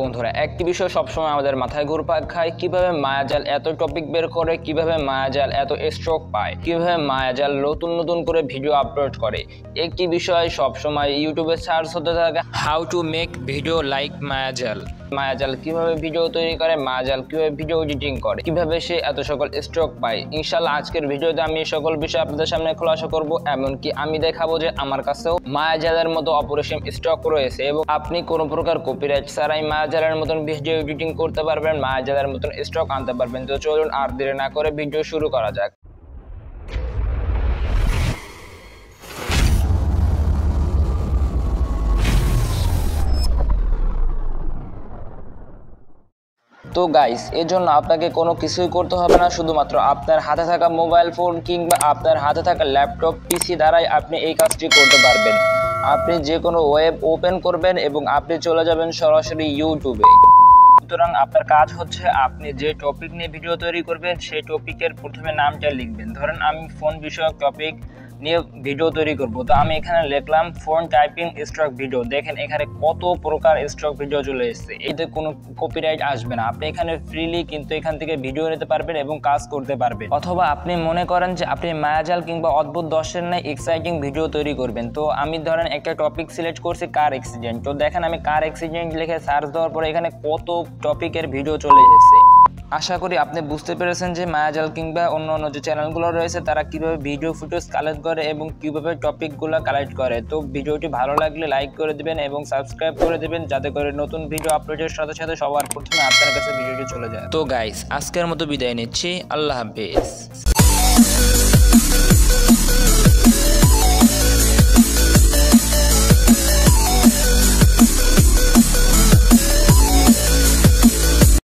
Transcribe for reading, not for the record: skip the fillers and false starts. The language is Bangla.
বন্ধুরা, একটি বিষয় সবসময় আমাদের মাথায় ঘুরপাক খায়, কিভাবে মায়াজাল এত টপিক বের করে, কিভাবে মায়াজাল এত স্ট্রোক পায়, কিভাবে মায়াজাল নতুন নতুন করে ভিডিও আপলোড করে। একটি বিষয় সবসময় ইউটিউবে সার্চ হতে থাকে, how to make video like Mayajaal. Mayajaal কিভাবে ভিডিও তৈরি করে, মায়াজাল কিভাবে ভিডিও এডিটিং করে, কিভাবে সে এত সকল স্ট্রোক পায়। ইনশাআল্লাহ আজকের ভিডিওতে আমি এই সকল বিষয় আপনাদের সামনে খোলাসা করব, এমনকি আমি দেখাবো যে আমার কাছেও মায়াজালের মতো অপরিসীম স্টক রয়েছে এবং আপনি কোনো প্রকার কপিরাইট ছাড়াই মায়াজালের মতন ভিডিও এডিটিং করতে পারবেন, মায়াজালের মতন স্টক আনতে পারবেন। তো চলুন আর দেরি না করে ভিডিও শুরু করা যাক। তো গাইস, এর জন্য আপনাকে কোনো কিছুই করতে হবে না, শুধুমাত্র আপনার হাতে থাকা মোবাইল ফোন কিংবা আপনার হাতে থাকা ল্যাপটপ পিসি দ্বারাই আপনি এই কাজটি করতে পারবেন। আপনি যে কোনো ওয়েব ওপেন করবেন এবং আপনি চলে যাবেন সরাসরি ইউটিউবে। সুতরাং আপনার কাজ হচ্ছে, আপনি যে টপিক নিয়ে ভিডিও তৈরি করবেন সেই টপিকের প্রথমে নামটা লিখবেন। ধরেন আমি ফোন বিষয়ক টপিক নিয়ে ভিডিও তৈরি করব, তো আমি এখানে লিখলাম ফোন টাইপিং স্টক ভিডিও। দেখেন এখানে কত প্রকার স্টক ভিডিও চলে এসেছে, এতে কোনো কপিরাইট আসবে না। আপনি এখানে ফ্রিলি কিন্তু এখান থেকে ভিডিও নিতে পারবেন এবং কাজ করতে পারবেন। অথবা আপনি মনে করেন যে আপনি মায়াজাল কিংবা অদ্ভুত দশের নাই এক্সাইটিং ভিডিও তৈরি করবেন, তো আমি ধরেন একটা টপিক সিলেক্ট করছি কার অ্যাক্সিডেন্ট। তো দেখেন আমি কার অ্যাক্সিডেন্ট লিখে সার্চ দেওয়ার পরে এখানে কত টপিকের ভিডিও চলে এসেছে। আশা করি আপনি বুঝতে পেরেছেন যে মায়াজাল কিংবা অন্য অন্য যে চ্যানেলগুলো রয়েছে তারা কিভাবে ভিডিও ফুটেজ কালেক্ট করে এবং কিভাবে টপিকগুলো কালেক্ট করে। তো ভিডিওটি ভালো লাগলে লাইক করে দিবেন এবং সাবস্ক্রাইব করে দিবেন, যাতে করে নতুন ভিডিও আপলোডের সাথে সাথে সবার প্রথমে আপনার কাছে ভিডিওটি চলে যায়। তো গাইস, আজকের মতো বিদায় নিচ্ছি, আল্লাহ হাফেজ।